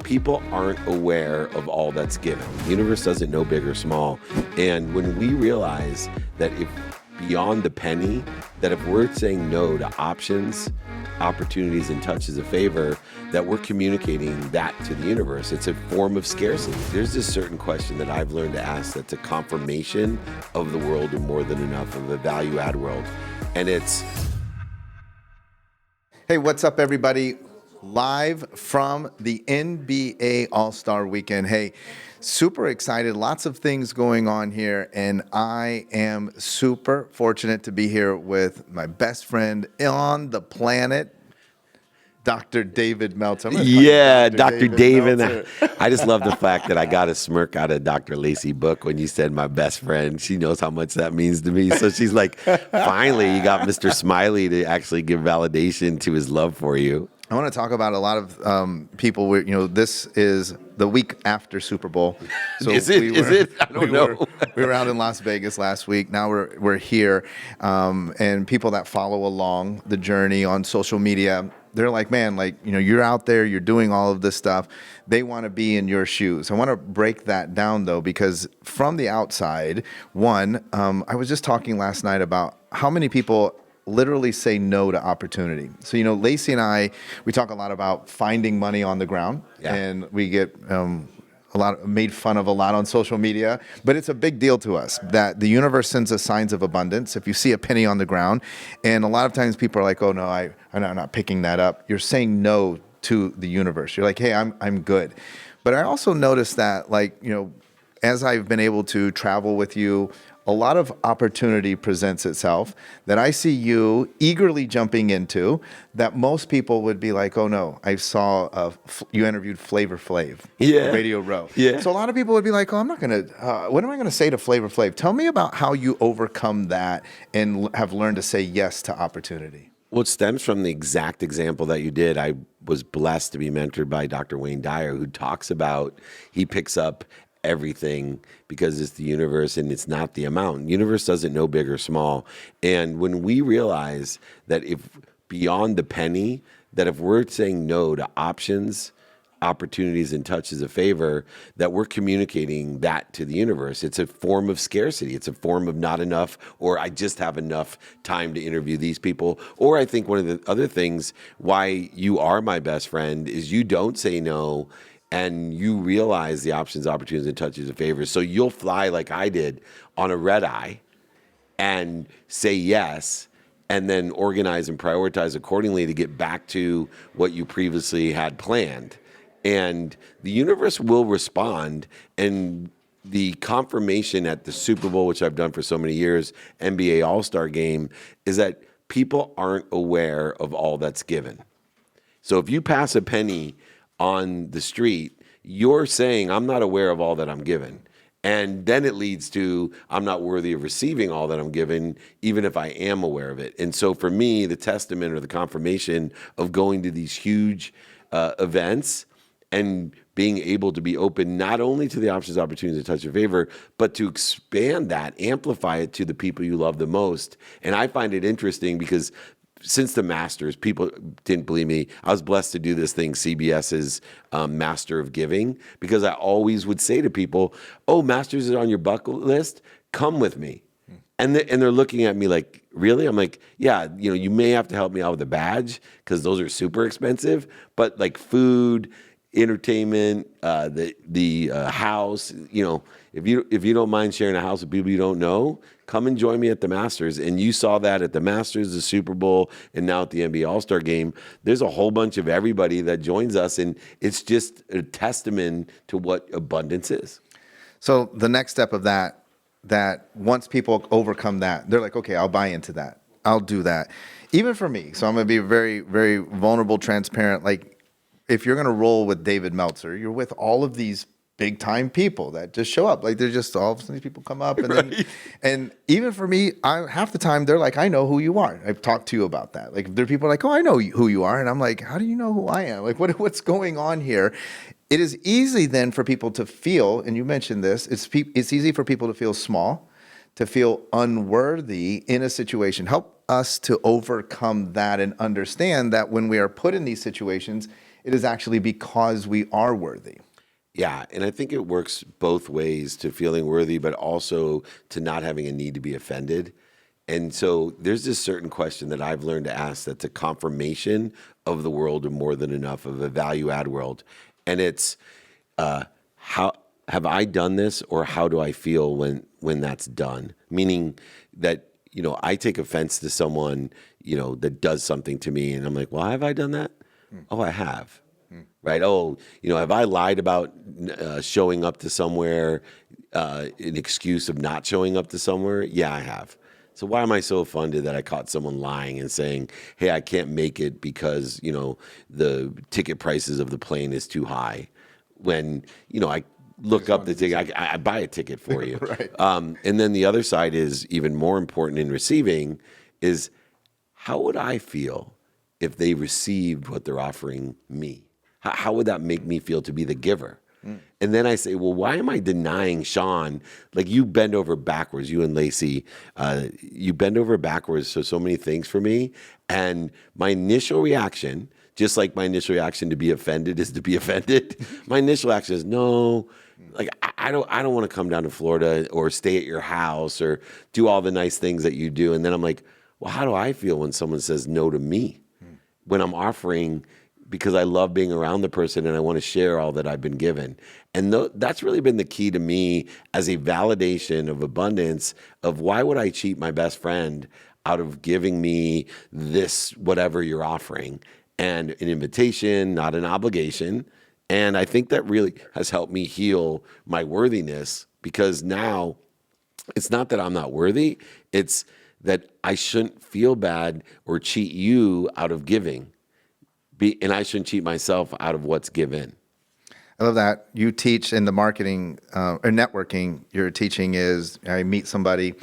People aren't aware of all that's given. The universe doesn't know big or small. And when we realize that if beyond the penny, that if we're saying no to options, opportunities, and touches of favor, that we're communicating that to the universe. It's a form of scarcity. There's this certain question that I've learned to ask that's a confirmation of the world and more than enough of a value add world. And it's, hey, what's up, everybody? Live from the NBA All-Star Weekend. Hey, super excited. Lots of things going on here, and I am super fortunate to be here with my best friend on the planet, Dr. David Meltzer. yeah, Dr. David. Meltzer. I just love the fact that I got a smirk out of Dr. Lacey Book when you said my best friend. She knows how much that means to me. So she's like, finally, you got Mr. Smiley to actually give validation to his love for you. I want to talk about a lot of people. This is the week after Super Bowl. So Is it? I don't know. We were out in Las Vegas last week. Now we're here, and people that follow along the journey on social media, they're like, man, you're out there, you're doing all of this stuff. They want to be in your shoes. I want to break that down, though, because from the outside, I was just talking last night about how many people literally say no to opportunity. So, Lacey and I, we talk a lot about finding money on the ground, and we get made fun of a lot on social media, but it's a big deal to us that the universe sends us signs of abundance. If you see a penny on the ground, and a lot of times people are like, oh no, I'm not picking that up. You're saying no to the universe. You're like, hey, I'm good. But I also noticed that, as I've been able to travel with you, a lot of opportunity presents itself that I see you eagerly jumping into that most people would be like, oh no, I saw you interviewed Flavor Flav, Radio Row. Yeah. So a lot of people would be like, oh, I'm not going to, what am I going to say to Flavor Flav? Tell me about how you overcome that and have learned to say yes to opportunity. Well, it stems from the exact example that you did. I was blessed to be mentored by Dr. Wayne Dyer, who talks about, he picks up everything because it's the universe and it's not the amount. The universe doesn't know big or small. And when we realize that if beyond the penny, that if we're saying no to options, opportunities, and touches of favor, that we're communicating that to the universe. It's a form of scarcity. It's a form of not enough, or I just have enough time to interview these people. Or I think one of the other things why you are my best friend is you don't say no, and you realize the options, opportunities, and touches of favors. So you'll fly like I did on a red eye and say yes, and then organize and prioritize accordingly to get back to what you previously had planned. And the universe will respond. And the confirmation at the Super Bowl, which I've done for so many years, NBA All-Star Game, is that people aren't aware of all that's given. So if you pass a penny on the street, you're saying, I'm not aware of all that I'm given. And then it leads to, I'm not worthy of receiving all that I'm given, even if I am aware of it. And so for me, the testament or the confirmation of going to these huge events and being able to be open not only to the options, opportunities, and touch of favor, but to expand that, amplify it to the people you love the most. And I find it interesting because since the Masters, people didn't believe me. I was blessed to do this thing, CBS's Master of Giving, because I always would say to people, oh, Masters is on your bucket list, come with me. And they're looking at me like, really? I'm like, yeah, you may have to help me out with a badge because those are super expensive, but like food, entertainment, the house, if you don't mind sharing a house with people you don't know, come and join me at the Masters. And you saw that at the Masters, the Super Bowl, and now at the NBA All-Star Game. There's a whole bunch of everybody that joins us, and it's just a testament to what abundance is. So the next step of that once people overcome that, they're like, okay, I'll buy into that. I'll do that. Even for me. So I'm going to be very, very vulnerable, transparent. Like, if you're going to roll with David Meltzer, you're with all of these big time people that just show up. Like, they're just all of a sudden these people come up, and then, and even for me, half the time they're like, I know who you are. I've talked to you about that. Like, there are people like, oh, I know who you are, and I'm like, how do you know who I am? Like, what's going on here? It is easy then for people to feel, and you mentioned this, it's easy for people to feel small, to feel unworthy in a situation. Help us to overcome that and understand that when we are put in these situations, it is actually because we are worthy. Yeah, and I think it works both ways, to feeling worthy, but also to not having a need to be offended. And so there's this certain question that I've learned to ask that's a confirmation of the world of more than enough, of a value add world. And it's, how have I done this, or how do I feel when that's done? Meaning that, I take offense to someone, that does something to me, and I'm like, well, have I done that? Oh, I have. Right. Oh, have I lied about showing up to somewhere, an excuse of not showing up to somewhere? Yeah, I have. So why am I so offended that I caught someone lying and saying, hey, I can't make it because, the ticket prices of the plane is too high, when, I look up the ticket, I buy a ticket for you. Right. And then the other side is even more important in receiving is, how would I feel if they received what they're offering me? How would that make me feel to be the giver? And then I say, well, why am I denying Sean? Like, you bend over backwards, you and Lacey, you bend over backwards so many things for me. And my initial reaction, just like my initial reaction to be offended is to be offended, my initial action is no. Like, I don't want to come down to Florida or stay at your house or do all the nice things that you do. And then I'm like, well, how do I feel when someone says no to me? When I'm offering, because I love being around the person and I want to share all that I've been given. And that's really been the key to me as a validation of abundance, of why would I cheat my best friend out of giving me this, whatever you're offering, and an invitation, not an obligation. And I think that really has helped me heal my worthiness, because now it's not that I'm not worthy, it's that I shouldn't feel bad or cheat you out of giving. And I shouldn't cheat myself out of what's given. I love that. You teach in the marketing or networking, your teaching is, I meet somebody,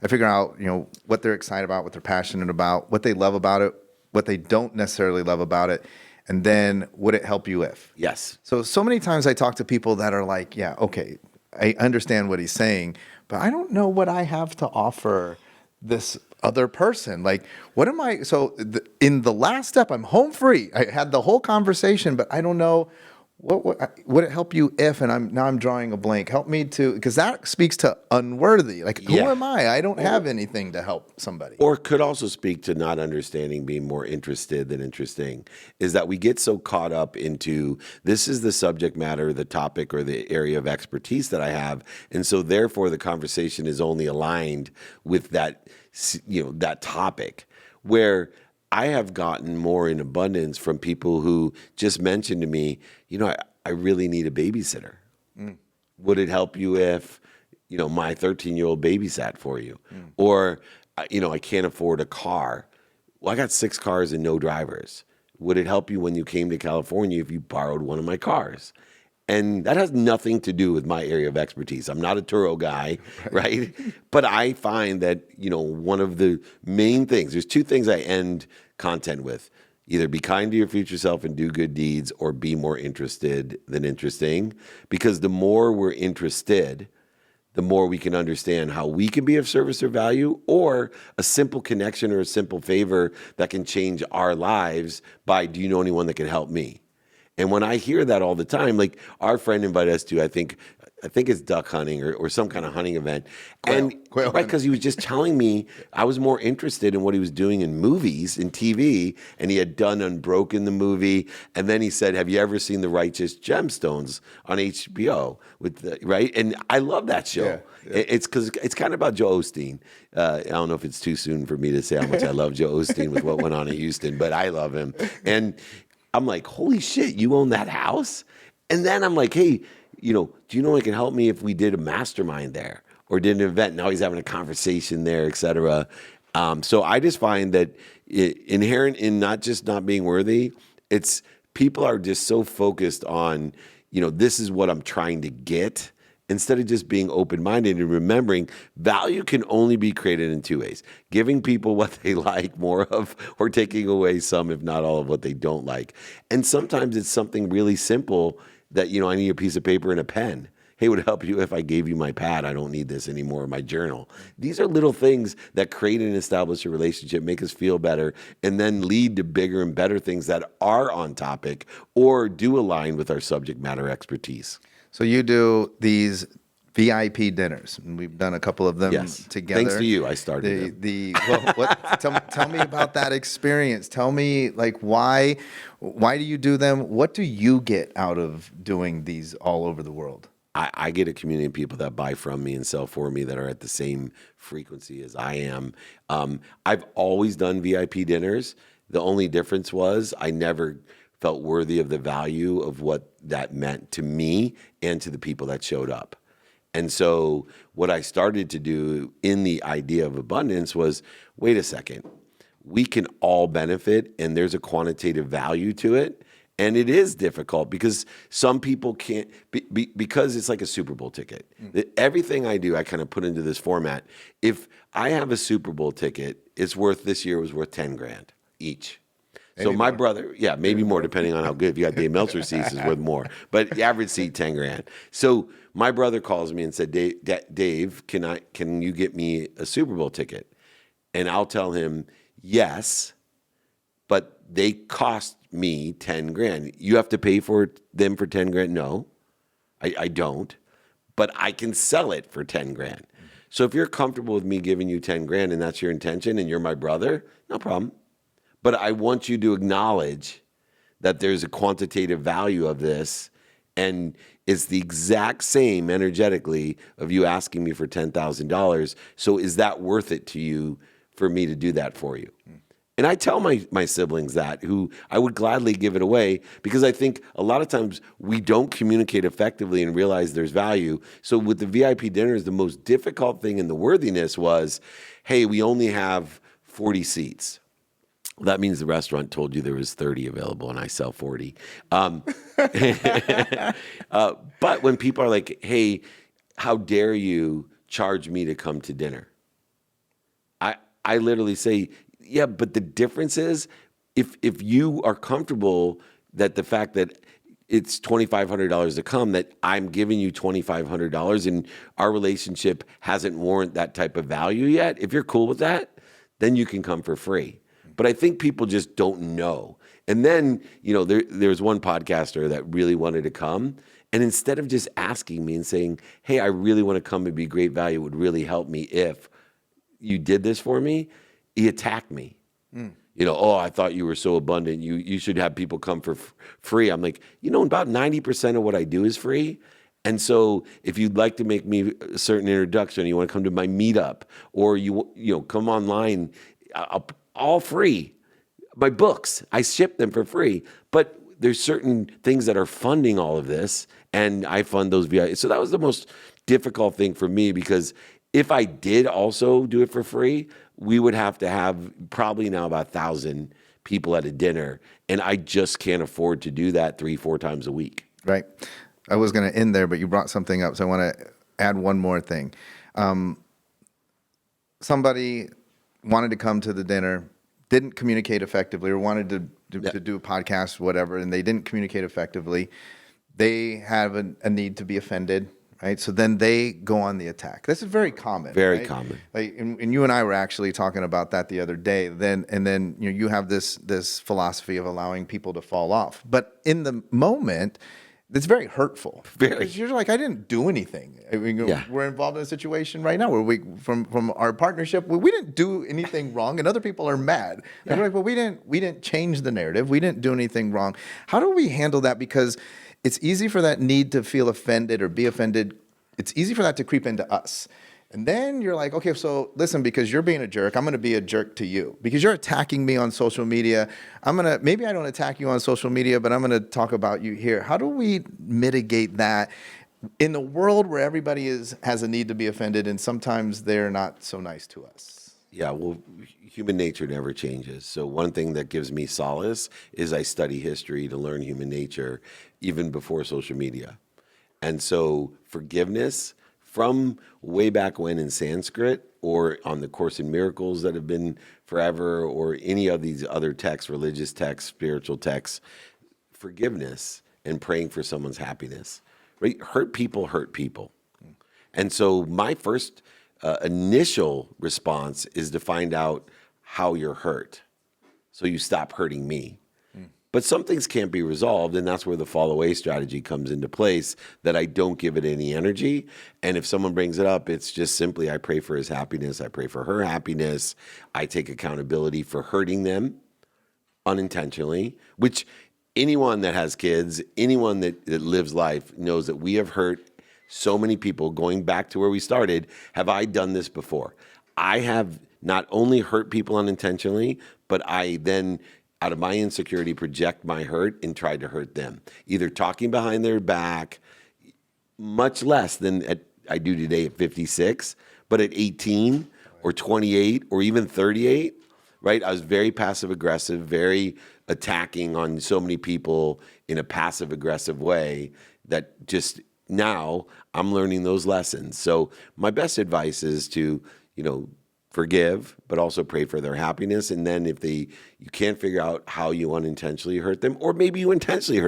I figure out, what they're excited about, what they're passionate about, what they love about it, what they don't necessarily love about it, and then would it help you if? Yes. So many times I talk to people that are like, yeah, okay, I understand what he's saying, but I don't know what I have to offer this other person. Like, what am I? So in the last step, I'm home free. I had the whole conversation, but I don't know what would it help you if, and I'm drawing a blank. Help me to, because that speaks to unworthy. Like, who am I? I don't have anything to help somebody. Or could also speak to not understanding, being more interested than interesting, is that we get so caught up into, this is the subject matter, the topic, or the area of expertise that I have. And so therefore the conversation is only aligned with that, that topic, where I have gotten more in abundance from people who just mentioned to me, I really need a babysitter. Would it help you if, my 13-year-old babysat for you? Or, I can't afford a car. Well, I got 6 cars and no drivers. Would it help you when you came to California if you borrowed one of my cars? And that has nothing to do with my area of expertise. I'm not a Turo guy, right? But I find that, one of the main things, there's 2 things I end content with. Either be kind to your future self and do good deeds, or be more interested than interesting. Because the more we're interested, the more we can understand how we can be of service or value, or a simple connection or a simple favor that can change our lives by, do you know anyone that can help me? And when I hear that all the time, like our friend invited us to, I think it's duck hunting or some kind of hunting event. Quail right, because he was just telling me I was more interested in what he was doing in movies, in TV, and he had done Unbroken, the movie. And then he said, have you ever seen The Righteous Gemstones on HBO? Right? And I love that show. Yeah. It's because it's kind of about Joe Osteen. I don't know if it's too soon for me to say how much I love Joe Osteen with what went on in Houston, but I love him. And I'm like, holy shit, you own that house? And then I'm like, hey, do you know what can help me if we did a mastermind there or did an event? Now he's having a conversation there, et cetera. So I just find that inherent in not just not being worthy, it's people are just so focused on, this is what I'm trying to get, instead of just being open-minded and remembering value can only be created in 2 ways: giving people what they like more of, or taking away some, if not all, of what they don't like. And sometimes it's something really simple that, I need a piece of paper and a pen. hey, would it help you if I gave you my pad? I don't need this anymore, my journal. These are little things that create and establish a relationship, make us feel better, and then lead to bigger and better things that are on topic or do align with our subject matter expertise. So you do these VIP dinners, and we've done a couple of them Yes. together. Thanks to you, I started Tell me about that experience. Tell me, like, why do you do them? What do you get out of doing these all over the world? I get a community of people that buy from me and sell for me that are at the same frequency as I am. I've always done VIP dinners. The only difference was I never felt worthy of the value of what that meant to me and to the people that showed up. And so what I started to do in the idea of abundance was, wait a second, we can all benefit and there's a quantitative value to it. And it is difficult because some people can't, because it's like a Super Bowl ticket. Everything I do, I kind of put into this format. If I have a Super Bowl ticket, this year was worth 10 grand each. So my brother, maybe more depending on how good. If you got Dave Meltzer seats, it's worth more. But the average seat, 10 grand. So my brother calls me and said, Dave, can you get me a Super Bowl ticket? And I'll tell him, yes, but they cost me 10 grand. You have to pay for them for 10 grand? No, I don't. But I can sell it for 10 grand. So if you're comfortable with me giving you 10 grand and that's your intention and you're my brother, no problem. But I want you to acknowledge that there's a quantitative value of this, and it's the exact same energetically of you asking me for $10,000. So is that worth it to you for me to do that for you? And I tell my siblings that, who I would gladly give it away, because I think a lot of times we don't communicate effectively and realize there's value. So with the VIP dinners, the most difficult thing in the worthiness was, hey, we only have 40 seats. That means the restaurant told you there was 30 available and I sell 40. But when people are like, hey, how dare you charge me to come to dinner? I literally say, yeah, but the difference is if you are comfortable that the fact that it's $2,500 to come, that I'm giving you $2,500 and our relationship hasn't warranted that type of value yet, if you're cool with that, then you can come for free. But I think people just don't know. And then, there's one podcaster that really wanted to come. And instead of just asking me and saying, hey, I really want to come and be great value, it would really help me if you did this for me, he attacked me. I thought you were so abundant. You should have people come for free. I'm like, about 90% of what I do is free. And so if you'd like to make me a certain introduction, you want to come to my meetup, or you come online, all free. My books, I ship them for free. But there's certain things that are funding all of this, and I fund those via. So that was the most difficult thing for me, because if I did also do it for free, we would have to have probably now about 1,000 people at a dinner, and I just can't afford to do that 3-4 times a week. Right. I was going to end there, but you brought something up, so I want to add one more thing. Somebody wanted to come to the dinner, didn't communicate effectively, or wanted to do a podcast, whatever, and they didn't communicate effectively. They have a need to be offended, right? So then they go on the attack. This is very common. Very right? common. Like, and you and I were actually talking about that the other day. Then you have this philosophy of allowing people to fall off, but in the moment, it's very hurtful. Very. Because you're like, I didn't do anything. I mean, we're involved in a situation right now where we, from our partnership, we didn't do anything wrong, and other people are mad. And we're like, well, we didn't change the narrative. We didn't do anything wrong. How do we handle that? Because it's easy for that need to feel offended or be offended. It's easy for that to creep into us. And then you're like, okay, so listen, because you're being a jerk, I'm going to be a jerk to you. Because you're attacking me on social media, maybe I don't attack you on social media, but I'm going to talk about you here. How do we mitigate that in the world where everybody has a need to be offended, and sometimes they're not so nice to us? Yeah, well, human nature never changes. So one thing that gives me solace is I study history to learn human nature even before social media. And so forgiveness, from way back when in Sanskrit, or on the Course in Miracles that have been forever, or any of these other texts, religious texts, spiritual texts, forgiveness and praying for someone's happiness. right? Hurt people hurt people. And so my first initial response is to find out how you're hurt, so you stop hurting me. But some things can't be resolved, and that's where the fall away strategy comes into place, that I don't give it any energy. And if someone brings it up, it's just simply I pray for his happiness, I pray for her happiness, I take accountability for hurting them unintentionally, which anyone that has kids, anyone that lives life knows that we have hurt so many people. Going back to where we started, have I done this before? I have not only hurt people unintentionally, but I then, out of my insecurity, project my hurt and try to hurt them, either talking behind their back, much less than I do today at 56, but at 18 or 28 or even 38, right? I was very passive aggressive, very attacking on so many people in a passive aggressive way that just now I'm learning those lessons. So my best advice is to, forgive, but also pray for their happiness. And then if you can't figure out how you unintentionally hurt them, or maybe you intentionally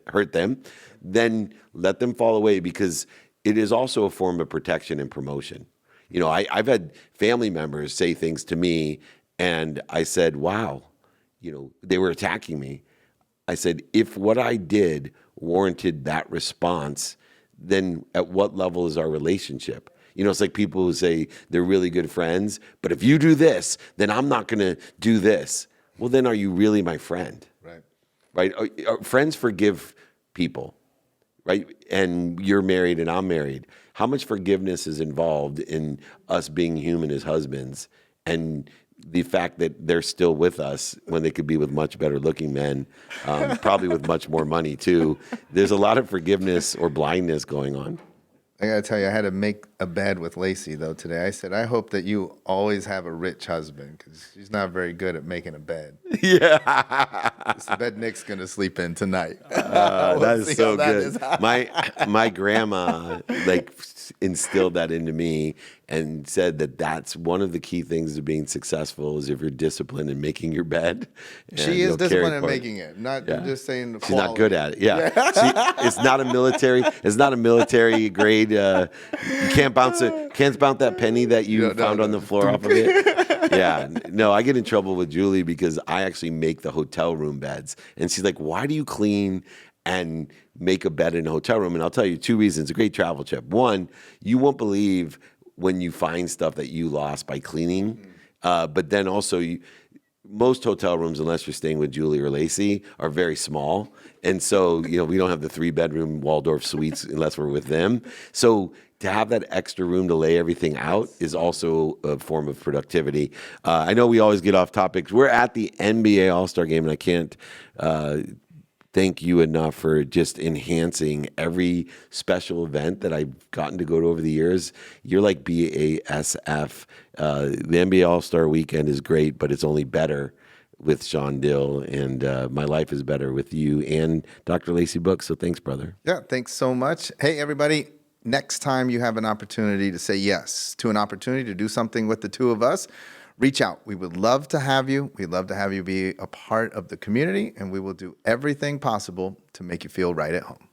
hurt them, then let them fall away, because it is also a form of protection and promotion. I've had family members say things to me, and I said, wow, they were attacking me. I said, if what I did warranted that response, then at what level is our relationship? It's like people who say they're really good friends, but if you do this, then I'm not going to do this. Well, then are you really my friend? Right? Friends forgive people, right? And you're married and I'm married. How much forgiveness is involved in us being human as husbands, and the fact that they're still with us when they could be with much better looking men, probably with much more money too. There's a lot of forgiveness or blindness going on. I gotta tell you, I had to make a bed with Lacey though today. I said, I hope that you always have a rich husband, because she's not very good at making a bed. Yeah, It's the bed Nick's gonna sleep in tonight. that is so good. My grandma instilled that into me and said that that's one of the key things of being successful, is if you're disciplined in making your bed. She is disciplined in making it, not just saying the She's not good at it. Yeah. It's not a military grade. You can't bounce that penny that you found on the floor off of it. Yeah. No, I get in trouble with Julie because I actually make the hotel room beds. And she's like, why do you clean and make a bed in a hotel room? And I'll tell you 2 reasons. A great travel tip. One, you won't believe when you find stuff that you lost by cleaning. But then also, most hotel rooms, unless you're staying with Julie or Lacey, are very small. And so, we don't have the 3-bedroom Waldorf suites unless we're with them. So to have that extra room to lay everything out is also a form of productivity. I know we always get off topics. We're at the NBA All-Star Game, and I can't thank you enough for just enhancing every special event that I've gotten to go to over the years. You're like BASF. The NBA All-Star Weekend is great, but it's only better with Sean Dill, and my life is better with you and Dr. Lacey Book. So thanks, brother. Yeah, thanks so much. Hey, everybody, next time you have an opportunity to say yes to an opportunity to do something with the two of us, reach out. We would love to have you. We'd love to have you be a part of the community, and we will do everything possible to make you feel right at home.